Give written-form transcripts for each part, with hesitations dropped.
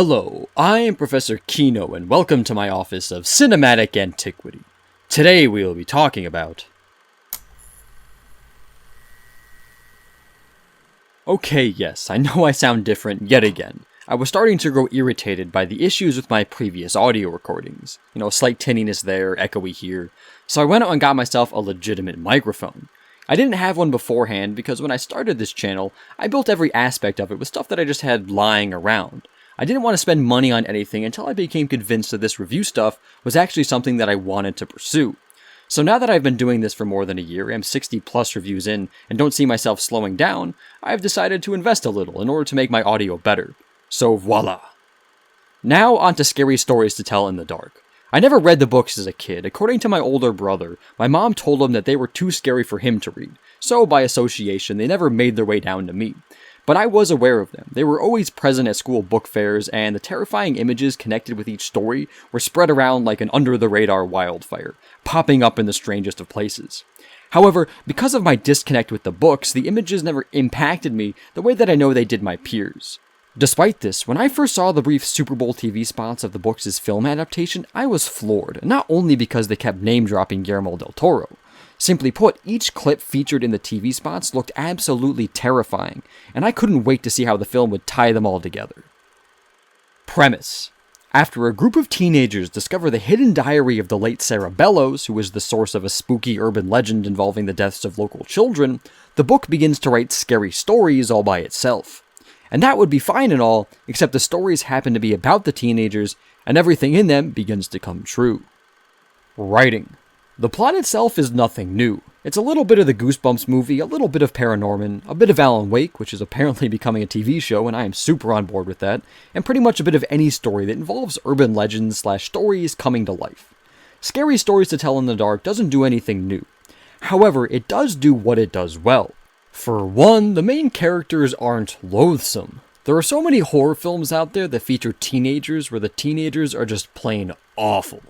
Hello, I am Professor Kino, and welcome to my Office of Cinematic Antiquity. Today we will be talking about... Okay, yes, I know I sound different yet again. I was starting to grow irritated by the issues with my previous audio recordings. Slight tinniness there, echoey here. So I went out and got myself a legitimate microphone. I didn't have one beforehand because when I started this channel, I built every aspect of it with stuff that I just had lying around. I didn't want to spend money on anything until I became convinced that this review stuff was actually something that I wanted to pursue. So now that I've been doing this for more than a year, I'm 60 plus reviews in, and don't see myself slowing down, I've decided to invest a little in order to make my audio better. So voila. Now onto scary stories to tell in the dark. I never read the books as a kid. According to my older brother, my mom told him that they were too scary for him to read, so by association they never made their way down to me. But I was aware of them. They were always present at school book fairs, and the terrifying images connected with each story were spread around like an under-the-radar wildfire, popping up in the strangest of places. However, because of my disconnect with the books, the images never impacted me the way that I know they did my peers. Despite this, when I first saw the brief Super Bowl TV spots of the books' film adaptation, I was floored, not only because they kept name-dropping Guillermo del Toro. Simply put, each clip featured in the TV spots looked absolutely terrifying, and I couldn't wait to see how the film would tie them all together. Premise. After a group of teenagers discover the hidden diary of the late Sarah Bellows, who is the source of a spooky urban legend involving the deaths of local children, the book begins to write scary stories all by itself. And that would be fine and all, except the stories happen to be about the teenagers, and everything in them begins to come true. Writing. The plot itself is nothing new. It's a little bit of the Goosebumps movie, a little bit of Paranorman, a bit of Alan Wake, which is apparently becoming a TV show, and I am super on board with that, and pretty much a bit of any story that involves urban legends / stories coming to life. Scary stories to tell in the dark doesn't do anything new. However, it does do what it does well. For one, the main characters aren't loathsome. There are so many horror films out there that feature teenagers where the teenagers are just plain awful.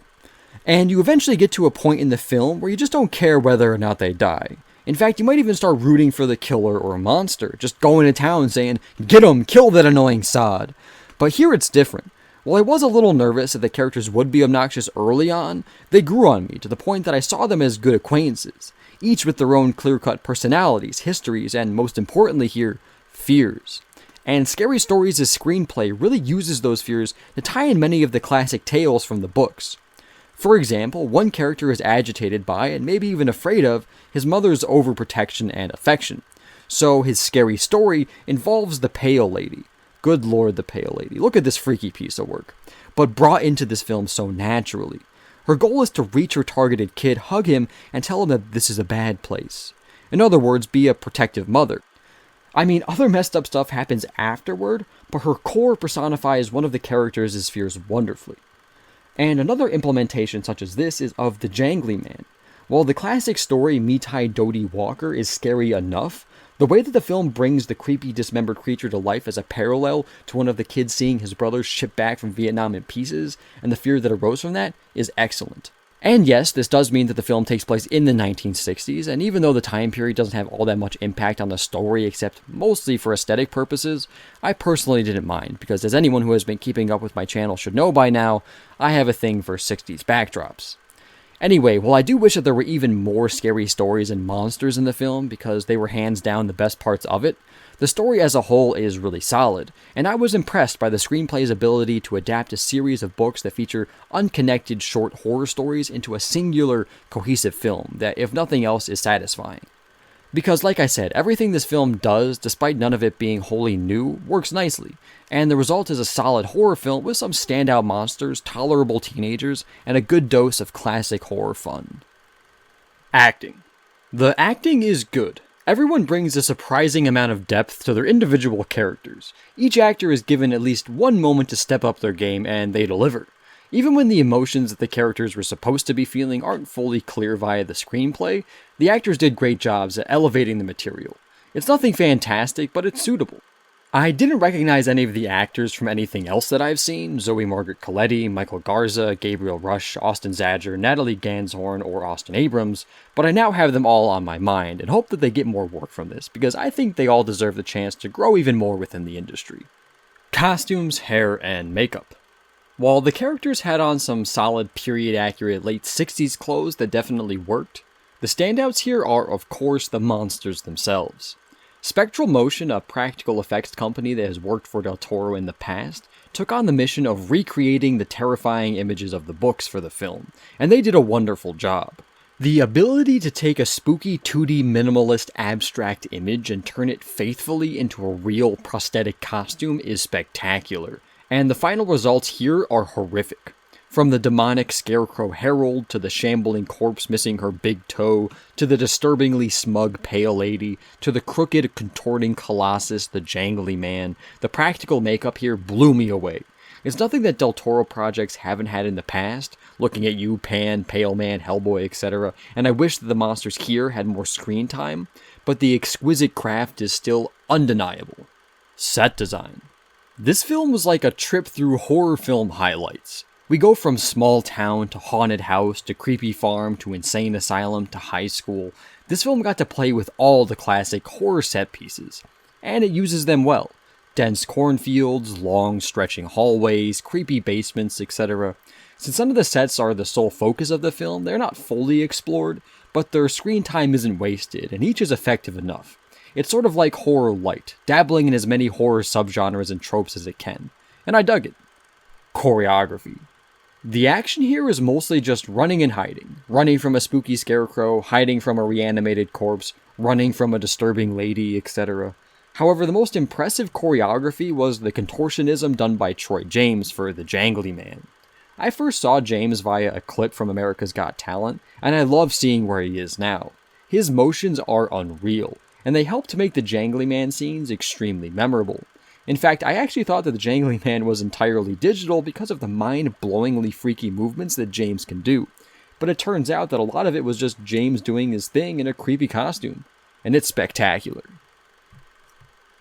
And you eventually get to a point in the film where you just don't care whether or not they die. In fact, you might even start rooting for the killer or monster, just going to town saying, "Get 'em, kill that annoying sod." But here it's different. While I was a little nervous that the characters would be obnoxious early on, they grew on me to the point that I saw them as good acquaintances, each with their own clear-cut personalities, histories, and most importantly here, fears. And Scary Stories' screenplay really uses those fears to tie in many of the classic tales from the books. For example, one character is agitated by, and maybe even afraid of, his mother's overprotection and affection. So his scary story involves the Pale Lady. Good lord, the Pale Lady. Look at this freaky piece of work. But brought into this film so naturally. Her goal is to reach her targeted kid, hug him, and tell him that this is a bad place. In other words, be a protective mother. I mean, other messed up stuff happens afterward, but her core personifies one of the characters' fears wonderfully. And another implementation such as this is of the Jangly Man. While the classic story Mitai Doughty Walker is scary enough, the way that the film brings the creepy dismembered creature to life as a parallel to one of the kids seeing his brother shipped back from Vietnam in pieces, and the fear that arose from that, is excellent. And yes, this does mean that the film takes place in the 1960s, and even though the time period doesn't have all that much impact on the story except mostly for aesthetic purposes, I personally didn't mind, because as anyone who has been keeping up with my channel should know by now, I have a thing for 60s backdrops. Anyway, while I do wish that there were even more scary stories and monsters in the film, because they were hands down the best parts of it, the story as a whole is really solid, and I was impressed by the screenplay's ability to adapt a series of books that feature unconnected short horror stories into a singular, cohesive film that, if nothing else, is satisfying. Because, like I said, everything this film does, despite none of it being wholly new, works nicely, and the result is a solid horror film with some standout monsters, tolerable teenagers, and a good dose of classic horror fun. Acting. The acting is good. Everyone brings a surprising amount of depth to their individual characters. Each actor is given at least one moment to step up their game, and they deliver. Even when the emotions that the characters were supposed to be feeling aren't fully clear via the screenplay, the actors did great jobs at elevating the material. It's nothing fantastic, but it's suitable. I didn't recognize any of the actors from anything else that I've seen: Margaret Colletti, Michael Garza, Gabriel Rush, Austin Zajur, Natalie Ganzhorn, or Austin Abrams, but I now have them all on my mind and hope that they get more work from this, because I think they all deserve the chance to grow even more within the industry. Costumes, hair, and makeup. While the characters had on some solid period-accurate late 60s clothes that definitely worked, the standouts here are, of course, the monsters themselves. Spectral Motion, a practical effects company that has worked for Del Toro in the past, took on the mission of recreating the terrifying images of the books for the film, and they did a wonderful job. The ability to take a spooky 2D minimalist abstract image and turn it faithfully into a real prosthetic costume is spectacular, and the final results here are horrific. From the demonic scarecrow Herald, to the shambling corpse missing her big toe, to the disturbingly smug pale lady, to the crooked contorting colossus, the jangly man, the practical makeup here blew me away. It's nothing that Del Toro projects haven't had in the past, looking at you, Pan, Pale Man, Hellboy, etc., and I wish that the monsters here had more screen time, but the exquisite craft is still undeniable. Set design. This film was like a trip through horror film highlights. We go from small town to haunted house to creepy farm to insane asylum to high school. This film got to play with all the classic horror set pieces, and it uses them well. Dense cornfields, long stretching hallways, creepy basements, etc. Since none of the sets are the sole focus of the film, they're not fully explored, but their screen time isn't wasted, and each is effective enough. It's sort of like horror light, dabbling in as many horror subgenres and tropes as it can, and I dug it. Choreography. The action here is mostly just running and hiding. Running from a spooky scarecrow, hiding from a reanimated corpse, running from a disturbing lady, etc. However, the most impressive choreography was the contortionism done by Troy James for the Jangly Man. I first saw James via a clip from America's Got Talent, and I love seeing where he is now. His motions are unreal, and they help to make the Jangly Man scenes extremely memorable. In fact, I actually thought that the Jangly Man was entirely digital because of the mind-blowingly freaky movements that James can do. But it turns out that a lot of it was just James doing his thing in a creepy costume. And it's spectacular.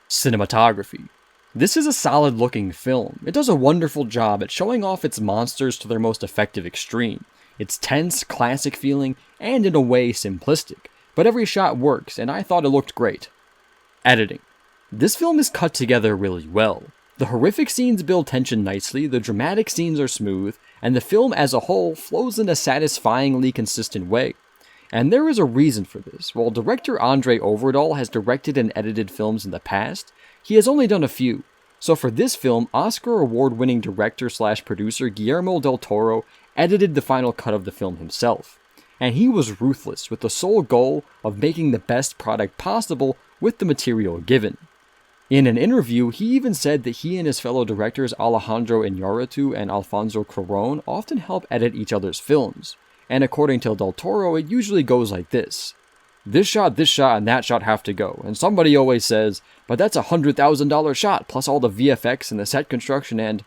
Cinematography. This is a solid-looking film. It does a wonderful job at showing off its monsters to their most effective extreme. It's tense, classic feeling, and in a way simplistic. But every shot works, and I thought it looked great. Editing. This film is cut together really well. The horrific scenes build tension nicely, the dramatic scenes are smooth, and the film as a whole flows in a satisfyingly consistent way. And there is a reason for this. While director Andre Ovredal has directed and edited films in the past, he has only done a few. So for this film, Oscar award-winning director/producer Guillermo del Toro edited the final cut of the film himself. And he was ruthless, with the sole goal of making the best product possible with the material given. In an interview, he even said that he and his fellow directors Alejandro Iñárritu and Alfonso Cuarón often help edit each other's films. And according to Del Toro, it usually goes like this. This shot, and that shot have to go. And somebody always says, but that's a $100,000 shot, plus all the VFX and the set construction, and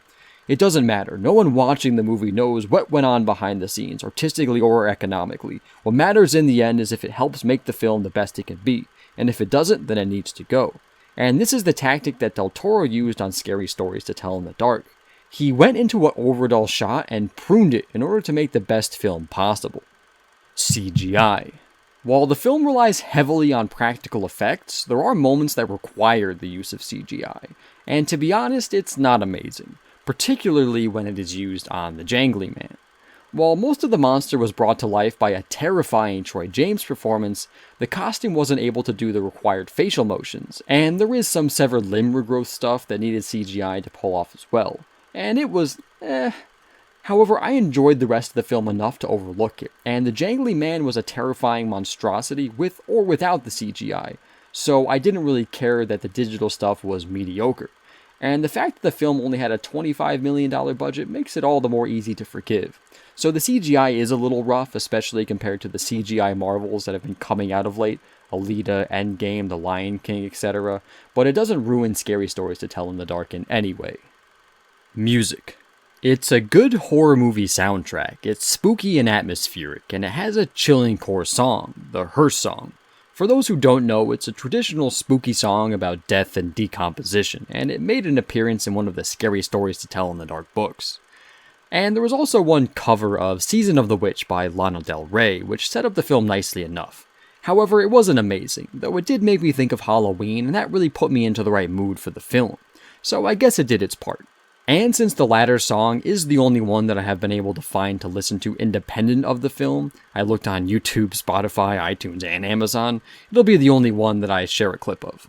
it doesn't matter. No one watching the movie knows what went on behind the scenes, artistically or economically. What matters in the end is if it helps make the film the best it can be. And if it doesn't, then it needs to go. And this is the tactic that Del Toro used on Scary Stories to Tell in the Dark. He went into what Ovredal shot and pruned it in order to make the best film possible. CGI. While the film relies heavily on practical effects, there are moments that require the use of CGI. And to be honest, it's not amazing, particularly when it is used on the Jangly Man. While most of the monster was brought to life by a terrifying Troy James performance, the costume wasn't able to do the required facial motions, and there is some severed limb regrowth stuff that needed CGI to pull off as well. And it was, However, I enjoyed the rest of the film enough to overlook it, and the Jangly Man was a terrifying monstrosity with or without the CGI, so I didn't really care that the digital stuff was mediocre. And the fact that the film only had a $25 million budget makes it all the more easy to forgive. So the CGI is a little rough, especially compared to the CGI marvels that have been coming out of late, Alita, Endgame, The Lion King, etc., but it doesn't ruin Scary Stories to Tell in the Dark in any way. Music. It's a good horror movie soundtrack. It's spooky and atmospheric, and it has a chilling core song, the Hearse song. For those who don't know, it's a traditional spooky song about death and decomposition, and it made an appearance in one of the Scary Stories to Tell in the Dark books. And there was also one cover of Season of the Witch by Lana Del Rey, which set up the film nicely enough. However, it wasn't amazing, though it did make me think of Halloween, and that really put me into the right mood for the film. so I guess it did its part. And since the latter song is the only one that I have been able to find to listen to independent of the film, I looked on YouTube, Spotify, iTunes, and Amazon, it'll be the only one that I share a clip of.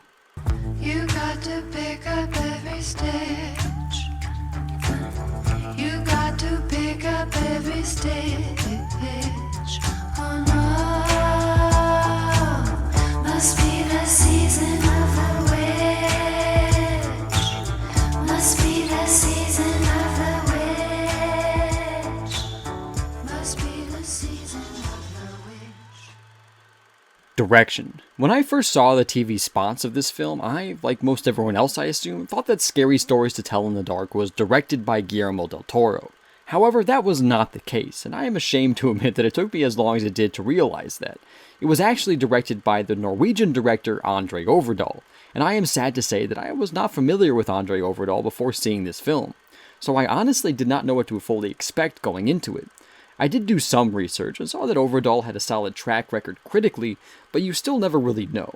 You got to pick up every stitch. You got to pick up every stitch. Oh no, must be the season of the witch. Must be the season of the witch. Must be the season of the witch. Direction. When I first saw the TV spots of this film, I, like most everyone else I assume, thought that Scary Stories to Tell in the Dark was directed by Guillermo del Toro. However, that was not the case, and I am ashamed to admit that it took me as long as it did to realize that. It was actually directed by the Norwegian director Andre Ovredal, and I am sad to say that I was not familiar with Andre Ovredal before seeing this film, so I honestly did not know what to fully expect going into it. I did do some research and saw that Ovredal had a solid track record critically, but you still never really know.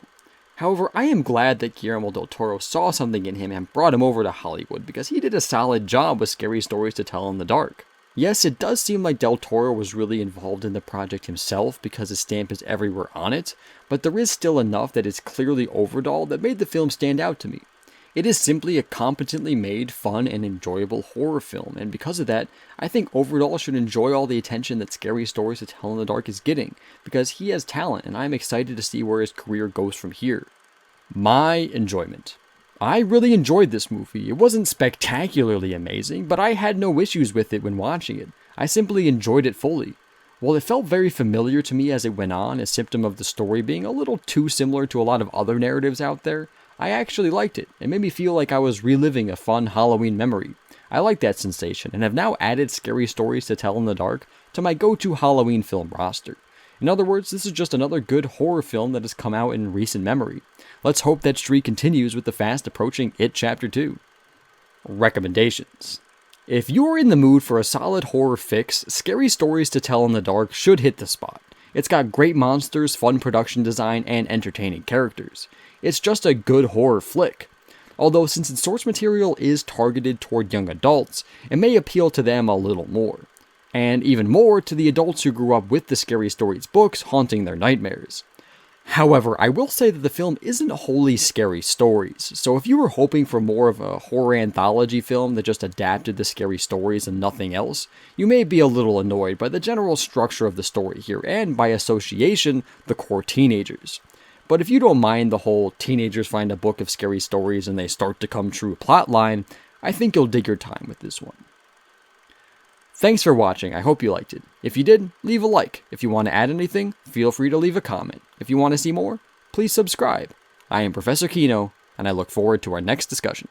However, I am glad that Guillermo del Toro saw something in him and brought him over to Hollywood because he did a solid job with Scary Stories to Tell in the Dark. Yes, it does seem like del Toro was really involved in the project himself because his stamp is everywhere on it, but there is still enough that is clearly Ovredal that made the film stand out to me. It is simply a competently made, fun, and enjoyable horror film, and because of that, I think Ovredal should enjoy all the attention that Scary Stories to Tell in the Dark is getting, because he has talent, and I'm excited to see where his career goes from here. My enjoyment. I really enjoyed this movie. It wasn't spectacularly amazing, but I had no issues with it when watching it. I simply enjoyed it fully. While it felt very familiar to me as it went on, a symptom of the story being a little too similar to a lot of other narratives out there, I actually liked it. It made me feel like I was reliving a fun Halloween memory. I like that sensation, and have now added Scary Stories to Tell in the Dark to my go-to Halloween film roster. In other words, this is just another good horror film that has come out in recent memory. Let's hope that streak continues with the fast approaching It Chapter 2. Recommendations. If you are in the mood for a solid horror fix, Scary Stories to Tell in the Dark should hit the spot. It's got great monsters, fun production design, and entertaining characters. It's just a good horror flick. Although since its source material is targeted toward young adults, it may appeal to them a little more. And even more to the adults who grew up with the Scary Stories books haunting their nightmares. However, I will say that the film isn't wholly scary stories, so if you were hoping for more of a horror anthology film that just adapted the scary stories and nothing else, you may be a little annoyed by the general structure of the story here, and by association, the core teenagers. But if you don't mind the whole teenagers find a book of scary stories and they start to come true plotline, I think you'll dig your time with this one. Thanks for watching, I hope you liked it. If you did, leave a like. If you want to add anything, feel free to leave a comment. If you want to see more, please subscribe. I am Professor Kino, and I look forward to our next discussion.